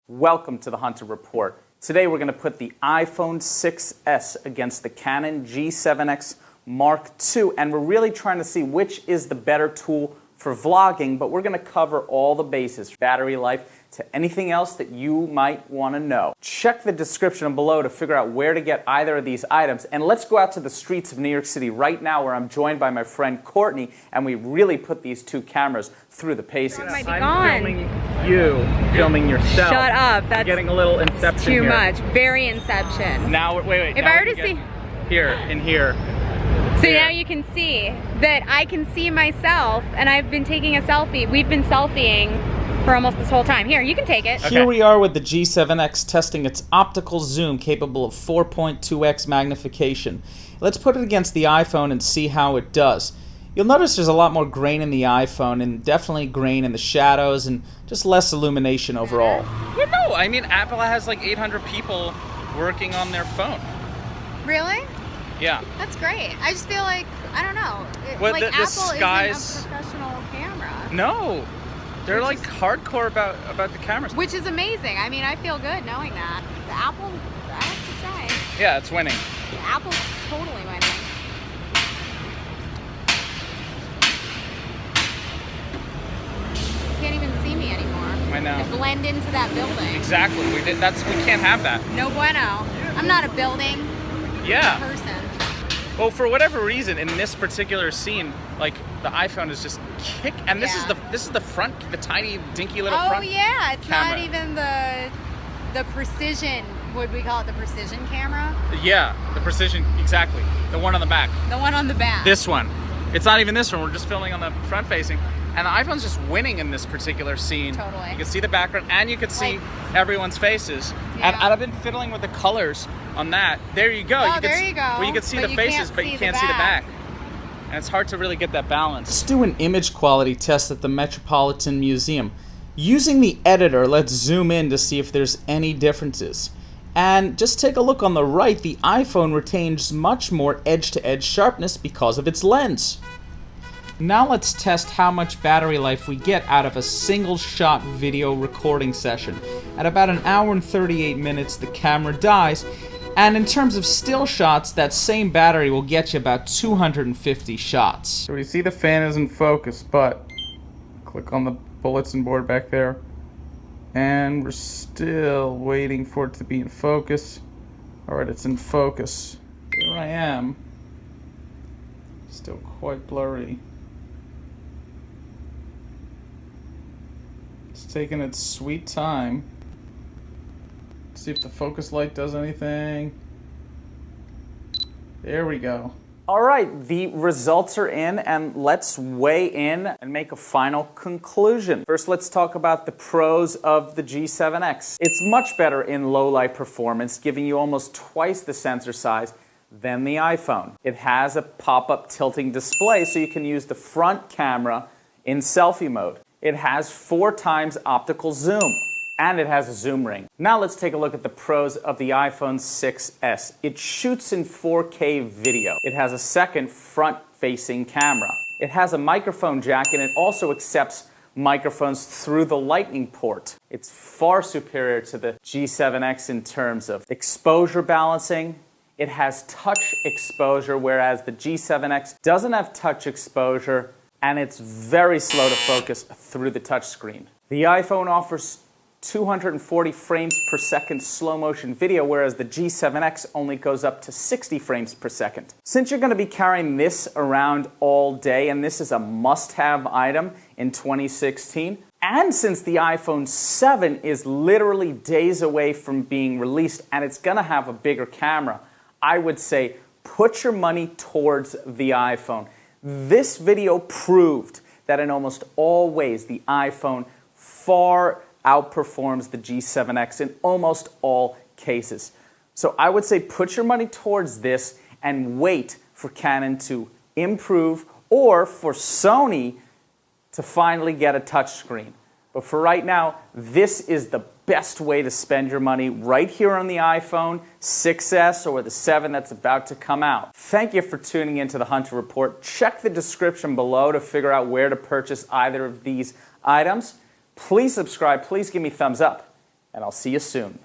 Welcome to the Hunter Report. Today we're going to put the iPhone 6s against the Canon G7x Mark II, and we're really trying to see which is the better tool for vlogging, but we're going to cover all the bases, battery life to anything else that you might want to know. Check the description below to figure out where to get either of these items, and let's go out to the streets of New York City right now where I'm joined by my friend Courtney, and we really put these two cameras through the paces. I'm filming you, filming yourself. Shut up. That's getting a little inception too here. much. Very inception. Now, wait. If I were to see here, in here. So now you can see that I can see myself, and I've been taking a selfie. We've been selfieing for almost this whole time. Here, you can take it. Okay. Here we are with the G7X testing its optical zoom capable of 4.2x magnification. Let's put it against the iPhone and see how it does. You'll notice there's a lot more grain in the iPhone, and definitely grain in the shadows, and just less illumination overall. Well, no, I mean, Apple has like 800 people working on their phone. Really? Yeah. That's great. I just feel like, I don't know, Well, like the Apple skies... isn't a professional camera. No, they're like hardcore about the cameras. Which is amazing. I mean, I feel good knowing that. The Apple, I have to say. Yeah, it's winning. Apple's totally winning. You can't even see me anymore. I know. I blend into that building. Exactly. We can't have that. No bueno. I'm not a building person. Well, for whatever reason, in this particular scene, like the iPhone is just and this is the front, the tiny dinky little front. Oh yeah, it's camera. not even the precision. Would we call it the precision camera? Yeah, the precision, exactly. The one on the back. The one on the back. This one. It's not even this one. We're just filming on the front facing. And the iPhone's just winning in this particular scene. Totally. You can see the background and you can see everyone's faces. Yeah. And I've been fiddling with the colors on that. There you go. Oh, there you go. Well, you can see the faces, but you can't see the back. And it's hard to really get that balance. Let's do an image quality test at the Metropolitan Museum. Using the editor, let's zoom in to see if there's any differences. And just take a look on the right, the iPhone retains much more edge-to-edge sharpness because of its lens. Now let's test how much battery life we get out of a single shot video recording session. At about 1 hour and 38 minutes, the camera dies, and in terms of still shots, that same battery will get you about 250 shots. So we see the fan is in focus, but click on the bulletin board back there, and we're still waiting for it to be in focus. Alright, it's in focus. Here I am. Still quite blurry. It's taking its sweet time. See if the focus light does anything. There we go. All right, the results are in, and let's weigh in and make a final conclusion. First, let's talk about the pros of the G7X. It's much better in low light performance, giving you almost twice the sensor size than the iPhone. It has a pop-up tilting display, so you can use the front camera in selfie mode. It has 4 times optical zoom, and it has a zoom ring. Now let's take a look at the pros of the iPhone 6s. It shoots in 4K video. It has a second front-facing camera. It has a microphone jack, and it also accepts microphones through the Lightning port. It's far superior to the G7X in terms of exposure balancing. It has touch exposure, whereas the G7X doesn't have touch exposure, and it's very slow to focus through the touchscreen. The iPhone offers 240 frames per second slow motion video, whereas the G7X only goes up to 60 frames per second. Since you're going to be carrying this around all day, and this is a must-have item in 2016, and since the iPhone 7 is literally days away from being released and it's going to have a bigger camera, I would say put your money towards the iPhone. This video proved that in almost all ways the iPhone far outperforms the G7X in almost all cases. So I would say put your money towards this and wait for Canon to improve or for Sony to finally get a touchscreen. But for right now, this is the best way to spend your money right here on the iPhone 6s or the 7 that's about to come out. Thank you for tuning into the Hunter Report. Check the description below to figure out where to purchase either of these items. Please subscribe, please give me thumbs up, and I'll see you soon.